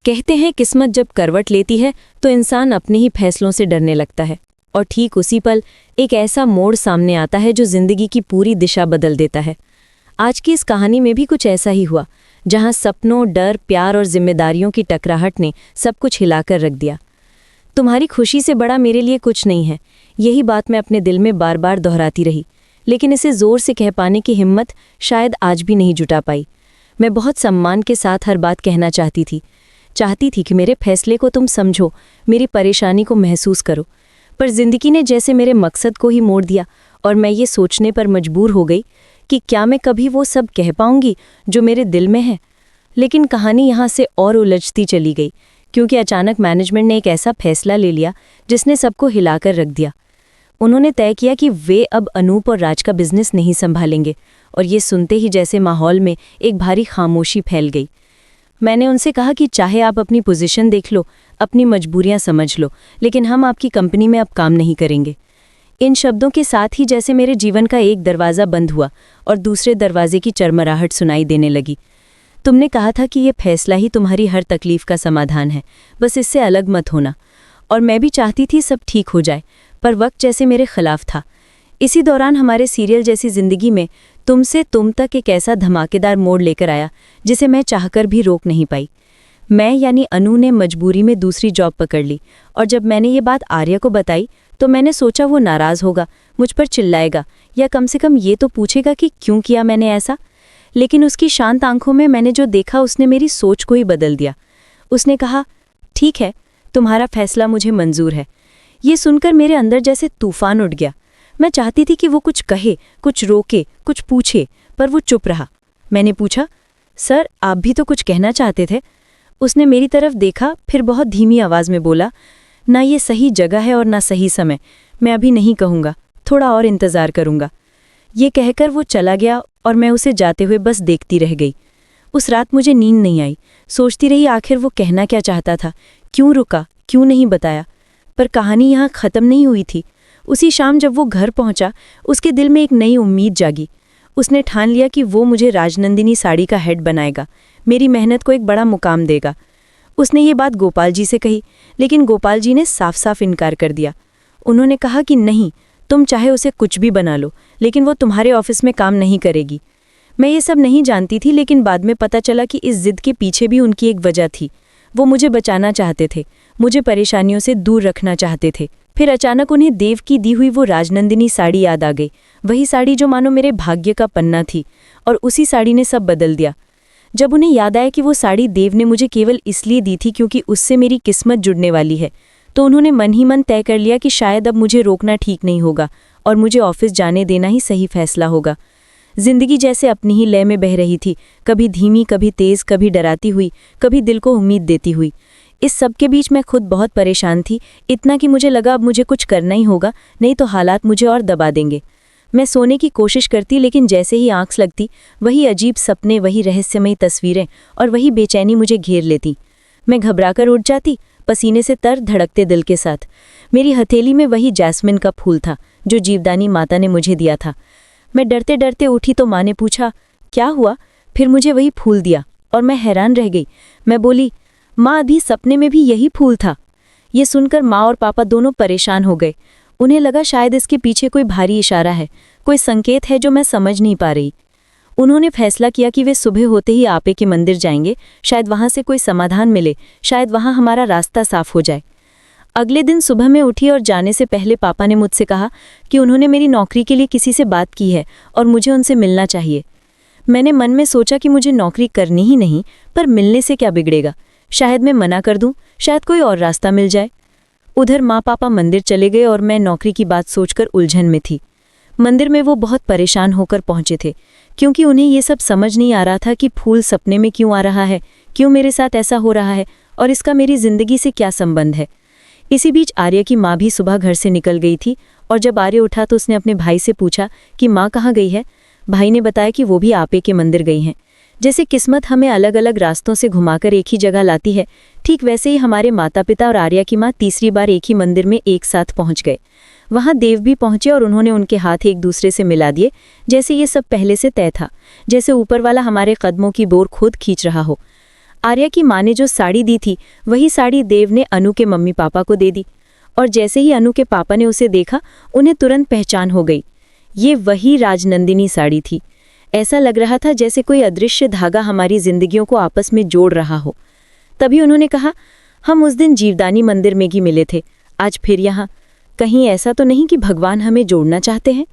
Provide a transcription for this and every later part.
कहते हैं किस्मत जब करवट लेती है तो इंसान अपने ही फैसलों से डरने लगता है और ठीक उसी पल एक ऐसा मोड़ सामने आता है जो जिंदगी की पूरी दिशा बदल देता है। आज की इस कहानी में भी कुछ ऐसा ही हुआ, जहां सपनों, डर, प्यार और जिम्मेदारियों की टकराहट ने सब कुछ हिलाकर रख दिया। तुम्हारी खुशी से बड़ा मेरे लिए कुछ नहीं है, यही बात मैं अपने दिल में बार बार दोहराती रही, लेकिन इसे जोर से कह पाने की हिम्मत शायद आज भी नहीं जुटा पाई। मैं बहुत सम्मान के साथ हर बात कहना चाहती थी कि मेरे फैसले को तुम समझो, मेरी परेशानी को महसूस करो, पर जिंदगी ने जैसे मेरे मकसद को ही मोड़ दिया और मैं ये सोचने पर मजबूर हो गई कि क्या मैं कभी वो सब कह पाऊंगी जो मेरे दिल में है। लेकिन कहानी यहाँ से और उलझती चली गई, क्योंकि अचानक मैनेजमेंट ने एक ऐसा फैसला ले लिया जिसने सबको हिलाकर रख दिया। उन्होंने तय किया कि वे अब अनूप और राज का बिजनेस नहीं संभालेंगे, और ये सुनते ही जैसे माहौल में एक भारी खामोशी फैल गई। मैंने उनसे कहा कि चाहे आप अपनी पोजीशन देख लो, अपनी मजबूरियां समझ लो, लेकिन हम आपकी कंपनी में अब काम नहीं करेंगे। इन शब्दों के साथ ही जैसे मेरे जीवन का एक दरवाज़ा बंद हुआ और दूसरे दरवाजे की चरमराहट सुनाई देने लगी। तुमने कहा था कि ये फैसला ही तुम्हारी हर तकलीफ का समाधान है, बस इससे अलग मत होना। और मैं भी चाहती थी सब ठीक हो जाए, पर वक्त जैसे मेरे खिलाफ था। इसी दौरान हमारे सीरियल जैसी जिंदगी में तुमसे तुम तक एक ऐसा धमाकेदार मोड़ लेकर आया जिसे मैं चाहकर भी रोक नहीं पाई। मैं यानी अनु ने मजबूरी में दूसरी जॉब पकड़ ली, और जब मैंने ये बात आर्या को बताई तो मैंने सोचा वो नाराज़ होगा, मुझ पर चिल्लाएगा, या कम से कम ये तो पूछेगा कि क्यों किया मैंने ऐसा। लेकिन उसकी शांत आंखों में मैंने जो देखा उसने मेरी सोच को ही बदल दिया। उसने कहा, ठीक है, तुम्हारा फैसला मुझे मंजूर है। ये सुनकर मेरे अंदर जैसे तूफान उठ गया। मैं चाहती थी कि वो कुछ कहे, कुछ रोके, कुछ पूछे, पर वो चुप रहा। मैंने पूछा, सर आप भी तो कुछ कहना चाहते थे। उसने मेरी तरफ देखा, फिर बहुत धीमी आवाज़ में बोला, ना ये सही जगह है और ना सही समय, मैं अभी नहीं कहूँगा, थोड़ा और इंतज़ार करूँगा। ये कहकर वो चला गया और मैं उसे जाते हुए बस देखती रह गई। उस रात मुझे नींद नहीं आई, सोचती रही आखिर वो कहना क्या चाहता था, क्यों रुका, क्यों नहीं बताया। पर कहानी यहाँ ख़त्म नहीं हुई थी। उसी शाम जब वो घर पहुंचा, उसके दिल में एक नई उम्मीद जागी। उसने ठान लिया कि वो मुझे राजनंदिनी साड़ी का हेड बनाएगा, मेरी मेहनत को एक बड़ा मुकाम देगा। उसने ये बात गोपाल जी से कही, लेकिन गोपाल जी ने साफ साफ इनकार कर दिया। उन्होंने कहा कि नहीं, तुम चाहे उसे कुछ भी बना लो, लेकिन वो तुम्हारे ऑफिस में काम नहीं करेगी। मैं ये सब नहीं जानती थी, लेकिन बाद में पता चला कि इस जिद के पीछे भी उनकी एक वजह थी। वो मुझे बचाना चाहते थे, मुझे परेशानियों से दूर रखना चाहते थे। फिर अचानक उन्हें देव की दी हुई वो राजनंदिनी साड़ी याद आ गई, वही साड़ी जो मानो मेरे भाग्य का पन्ना थी, और उसी साड़ी ने सब बदल दिया। जब उन्हें याद आया कि वो साड़ी देव ने मुझे केवल इसलिए दी थी क्योंकि उससे मेरी किस्मत जुड़ने वाली है, तो उन्होंने मन ही मन तय कर लिया कि शायद अब मुझे रोकना ठीक नहीं होगा और मुझे ऑफिस जाने देना ही सही फैसला होगा। जिंदगी जैसे अपनी ही लय में बह रही थी, कभी धीमी, कभी तेज, कभी डराती हुई, कभी दिल को उम्मीद देती हुई। इस सब के बीच मैं खुद बहुत परेशान थी, इतना कि मुझे लगा अब मुझे कुछ करना ही होगा, नहीं तो हालात मुझे और दबा देंगे। मैं सोने की कोशिश करती, लेकिन जैसे ही आंख लगती, वही अजीब सपने, वही रहस्यमयी तस्वीरें और वही बेचैनी मुझे घेर लेती। मैं घबराकर उठ जाती, पसीने से तर धड़कते दिल के साथ। मेरी हथेली में वही जैस्मिन का फूल था जो जीवदानी माता ने मुझे दिया था। मैं डरते डरते उठी तो माँ ने पूछा, क्या हुआ? फिर मुझे वही फूल दिया और मैं हैरान रह गई। मैं बोली, माँ अभी सपने में भी यही फूल था। ये सुनकर माँ और पापा दोनों परेशान हो गए। उन्हें लगा शायद इसके पीछे कोई भारी इशारा है, कोई संकेत है जो मैं समझ नहीं पा रही। उन्होंने फैसला किया कि वे सुबह होते ही आपे के मंदिर जाएंगे, शायद वहाँ से कोई समाधान मिले, शायद वहाँ हमारा रास्ता साफ हो जाए। अगले दिन सुबह में उठी और जाने से पहले पापा ने मुझसे कहा कि उन्होंने मेरी नौकरी के लिए किसी से बात की है और मुझे उनसे मिलना चाहिए। मैंने मन में सोचा कि मुझे नौकरी करनी ही नहीं, पर मिलने से क्या बिगड़ेगा, शायद मैं मना कर दूं, शायद कोई और रास्ता मिल जाए। उधर माँ पापा मंदिर चले गए और मैं नौकरी की बात सोचकर उलझन में थी। मंदिर में वो बहुत परेशान होकर पहुंचे थे, क्योंकि उन्हें ये सब समझ नहीं आ रहा था कि फूल सपने में क्यों आ रहा है, क्यों मेरे साथ ऐसा हो रहा है और इसका मेरी जिंदगी से क्या संबंध है। इसी बीच आर्या की माँ भी सुबह घर से निकल गई थी, और जब आर्या उठा तो उसने अपने भाई से पूछा कि माँ कहाँ गई है। भाई ने बताया कि वो भी आपे के मंदिर गई हैं। जैसे किस्मत हमें अलग अलग रास्तों से घुमाकर एक ही जगह लाती है, ठीक वैसे ही हमारे माता पिता और आर्या की माँ तीसरी बार एक ही मंदिर में एक साथ पहुंच गए। वहां देव भी पहुंचे और उन्होंने उनके हाथ एक दूसरे से मिला दिए, जैसे ये सब पहले से तय था, जैसे ऊपर वाला हमारे कदमों की बोर खुद खींच रहा हो। आर्या की माँ ने जो साड़ी दी थी वही साड़ी देव ने अनु के मम्मी पापा को दे दी, और जैसे ही अनु के पापा ने उसे देखा उन्हें तुरंत पहचान हो गई। ये वही राजनंदिनी साड़ी थी। ऐसा लग रहा था जैसे कोई अदृश्य धागा हमारी जिंदगियों को आपस में जोड़ रहा हो। तभी उन्होंने कहा, हम उस दिन जीवदानी मंदिर में ही मिले थे, आज फिर यहाँ। कहीं ऐसा तो नहीं कि भगवान हमें जोड़ना चाहते हैं?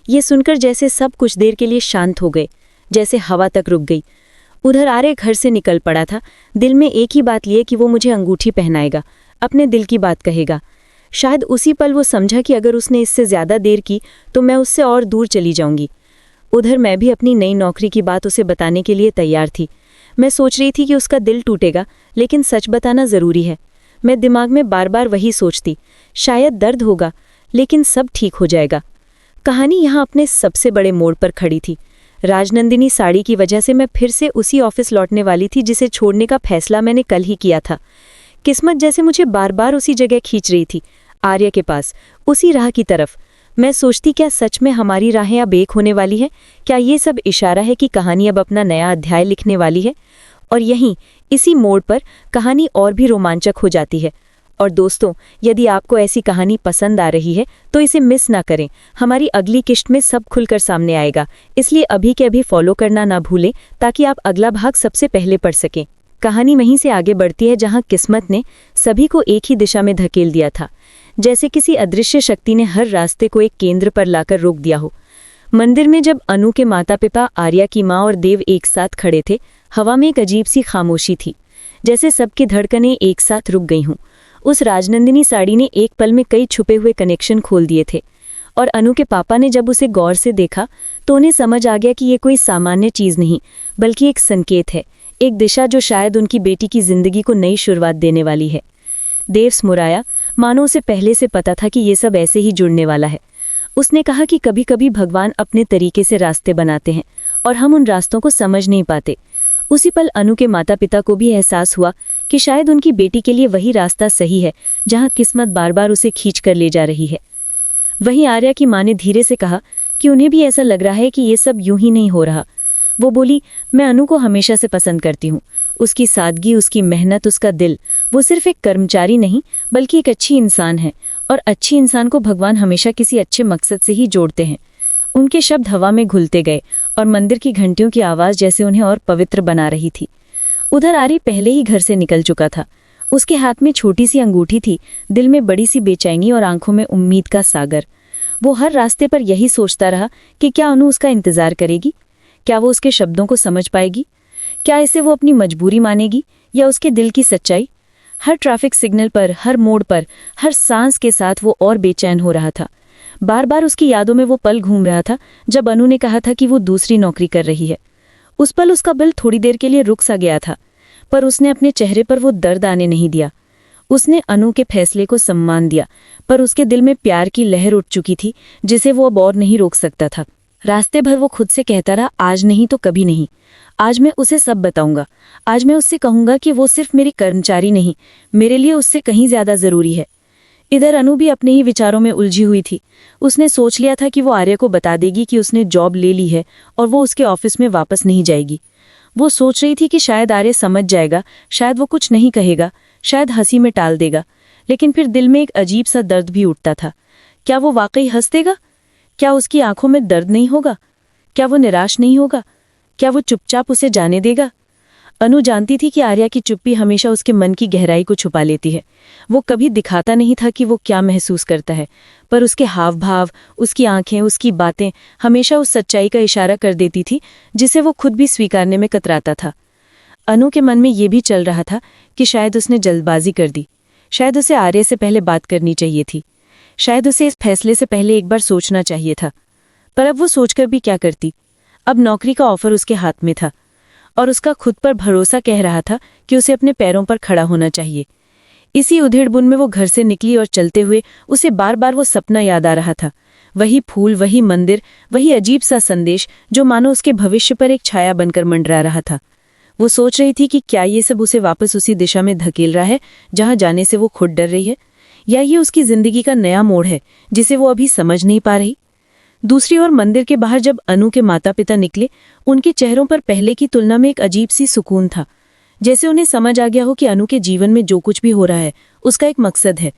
ये सुनकर जैसे सब कुछ देर के लिए शांत हो गए, जैसे हवा तक रुक गई। उधर आर्य घर से निकल पड़ा था, दिल में एक ही बात लिए कि वो मुझे अंगूठी पहनाएगा, अपने दिल की बात कहेगा। शायद उसी पल वो समझा कि अगर उसने इससे ज़्यादा देर की तो मैं उससे और दूर चली जाऊंगी। उधर मैं भी अपनी नई नौकरी की बात उसे बताने के लिए तैयार थी। मैं सोच रही थी कि उसका दिल टूटेगा, लेकिन सच बताना ज़रूरी है। मैं दिमाग में बार बार वही सोचती, शायद दर्द होगा लेकिन सब ठीक हो जाएगा। कहानी यहाँ अपने सबसे बड़े मोड़ पर खड़ी थी। राजनंदिनी साड़ी की वजह से मैं फिर से उसी ऑफिस लौटने वाली थी जिसे छोड़ने का फैसला मैंने कल ही किया था। किस्मत जैसे मुझे बार बार उसी जगह खींच रही थी, आर्य के पास, उसी राह की तरफ। मैं सोचती, क्या सच में हमारी राहें अब एक होने वाली है? क्या ये सब इशारा है कि कहानी अब अपना नया अध्याय लिखने वाली है? और यहीं इसी मोड़ पर कहानी और भी रोमांचक हो जाती है। और दोस्तों, यदि आपको ऐसी कहानी पसंद आ रही है तो इसे मिस ना करें। हमारी अगली किस्त में सब खुलकर सामने आएगा, इसलिए अभी के अभी फॉलो करना ना भूलें ताकि आप अगला भाग सबसे पहले पढ़ सकें। कहानी वहीं से आगे बढ़ती है जहां किस्मत ने सभी को एक ही दिशा में धकेल दिया था, जैसे किसी अदृश्य शक्ति ने हर रास्ते को एक केंद्र पर लाकर रोक दिया हो। मंदिर में जब अनु के माता पिता, आर्या की माँ और देव एक साथ खड़े थे, हवा में एक अजीब सी खामोशी थी, जैसे सबकी धड़कनें एक साथ रुक गई हों। उस राजनंदिनी साड़ी ने एक पल में कई छुपे हुए कनेक्शन खोल दिए थे, और अनु के पापा ने जब उसे गौर से देखा तो उन्हें समझ आ गया कि ये कोई सामान्य चीज़ नहीं, बल्कि एक संकेत है, एक दिशा जो शायद उनकी बेटी की जिंदगी को नई शुरुआत देने वाली है। देव मुस्कुराया, मानो उसे पहले से पता था कि ये सब ऐसे ही जुड़ने वाला है। उसने कहा कि कभी कभी भगवान अपने तरीके से रास्ते बनाते हैं और हम उन रास्तों को समझ नहीं पाते। उसी पल अनु के माता पिता को भी एहसास हुआ कि शायद उनकी बेटी के लिए वही रास्ता सही है जहां किस्मत बार बार उसे खींच कर ले जा रही है। वहीं आर्या की माँ ने धीरे से कहा कि उन्हें भी ऐसा लग रहा है कि ये सब यूं ही नहीं हो रहा। वो बोली, मैं अनु को हमेशा से पसंद करती हूँ, उसकी सादगी, उसकी मेहनत, उसका दिल। वो सिर्फ एक कर्मचारी नहीं बल्कि एक अच्छी इंसान है, और अच्छी इंसान को भगवान हमेशा किसी अच्छे मकसद से ही जोड़ते हैं। उनके शब्द हवा में घुलते गए और मंदिर की घंटियों की आवाज़ जैसे उन्हें और पवित्र बना रही थी। उधर आर्य पहले ही घर से निकल चुका था। उसके हाथ में छोटी सी अंगूठी थी, दिल में बड़ी सी बेचैनी और आंखों में उम्मीद का सागर। वो हर रास्ते पर यही सोचता रहा कि क्या अनु उसका इंतजार करेगी, क्या वो उसके शब्दों को समझ पाएगी, क्या इसे वो अपनी मजबूरी मानेगी या उसके दिल की सच्चाई। हर ट्रैफिक सिग्नल पर, हर मोड़ पर, हर सांस के साथ वो और बेचैन हो रहा था। बार बार उसकी यादों में वो पल घूम रहा था जब अनु ने कहा था कि वो दूसरी नौकरी कर रही है। उस पल उसका दिल थोड़ी देर के लिए रुक सा गया था, पर उसने अपने चेहरे पर वो दर्द आने नहीं दिया। उसने अनु के फैसले को सम्मान दिया, पर उसके दिल में प्यार की लहर उठ चुकी थी जिसे वो अब और नहीं रोक सकता था। रास्ते भर वो खुद से कहता रहा, आज नहीं तो कभी नहीं, आज मैं उसे सब बताऊंगा, आज मैं उससे कहूंगा कि वो सिर्फ मेरी कर्मचारी नहीं, मेरे लिए उससे कहीं ज्यादा जरूरी है। इधर अनु भी अपने ही विचारों में उलझी हुई थी। उसने सोच लिया था कि वो आर्य को बता देगी कि उसने जॉब ले ली है और वो उसके ऑफिस में वापस नहीं जाएगी। वो सोच रही थी कि शायद आर्य समझ जाएगा, शायद वो कुछ नहीं कहेगा, शायद हंसी में टाल देगा। लेकिन फिर दिल में एक अजीब सा दर्द भी उठता था। क्या वो वाकई हंस देगा? क्या उसकी आंखों में दर्द नहीं होगा? क्या वो निराश नहीं होगा? क्या वो चुपचाप उसे जाने देगा? अनु जानती थी कि आर्या की चुप्पी हमेशा उसके मन की गहराई को छुपा लेती है। वो कभी दिखाता नहीं था कि वो क्या महसूस करता है, पर उसके हाव भाव, उसकी आंखें, उसकी बातें हमेशा उस सच्चाई का इशारा कर देती थी जिसे वो खुद भी स्वीकारने में कतराता था। अनु के मन में ये भी चल रहा था कि शायद उसने जल्दबाजी कर दी, शायद उसे आर्य से पहले बात करनी चाहिए थी, शायद उसे इस फैसले से पहले एक बार सोचना चाहिए था। पर अब वो सोचकर भी क्या करती? अब नौकरी का ऑफर उसके हाथ में था और उसका खुद पर भरोसा कह रहा था कि उसे अपने पैरों पर खड़ा होना चाहिए। इसी उधेड़-बुन में वो घर से निकली और चलते हुए उसे बार बार वो सपना याद आ रहा था। वही फूल, वही मंदिर, वही अजीब सा संदेश जो मानो उसके भविष्य पर एक छाया बनकर मंडरा रहा था। वो सोच रही थी कि क्या ये सब उसे वापस उसी दिशा में धकेल रहा है जहां जाने से वो खुद डर रही है, या ये उसकी जिंदगी का नया मोड़ है जिसे वो अभी समझ नहीं पा रही। दूसरी ओर मंदिर के बाहर जब अनु के माता पिता निकले, उनके चेहरों पर पहले की तुलना में एक अजीब सी सुकून था, जैसे उन्हें समझ आ गया हो कि अनु के जीवन में जो कुछ भी हो रहा है उसका एक मकसद है।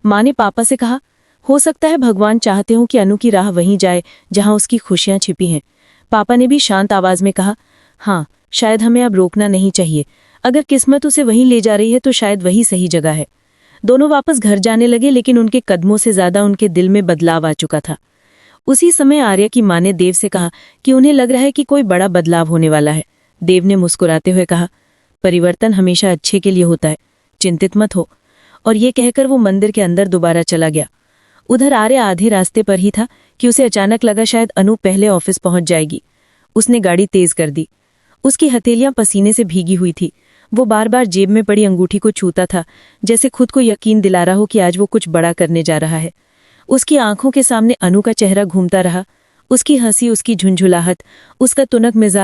माँ ने पापा से कहा, हो सकता है भगवान चाहते हो कि अनु की राह वहीं जाए जहां उसकी खुशियां छिपी हैं। पापा ने भी शांत आवाज में कहा, हाँ, शायद हमें अब रोकना नहीं चाहिए। अगर किस्मत उसे वहीं ले जा रही है तो शायद वही सही जगह है। दोनों वापस घर जाने लगे, लेकिन उनके कदमों से ज्यादा उनके दिल में बदलाव आ चुका था। उसी समय आर्या की माँ ने देव से कहा कि उन्हें लग रहा है कि कोई बड़ा बदलाव होने वाला है। देव ने मुस्कुराते हुए कहा, परिवर्तन हमेशा अच्छे के लिए होता है, चिंतित मत हो। और ये कहकर वो मंदिर के अंदर दोबारा चला गया। उधर आर्या आधे रास्ते पर ही था कि उसे अचानक लगा शायद अनु पहले ऑफिस पहुंच जाएगी। उसने गाड़ी तेज कर दी। उसकी हथेलियां पसीने से भीगी हुई थी। वो बार बार जेब में पड़ी अंगूठी को छूता था, जैसे खुद को यकीन दिला रहा हो कि आज वो कुछ बड़ा करने जा रहा है। उसकी आंखों के सामने अनु का चेहरा घूमता रहा, उसकी हंसी, उसकी झुंझुलाहट, उसका तुनक मिजाज।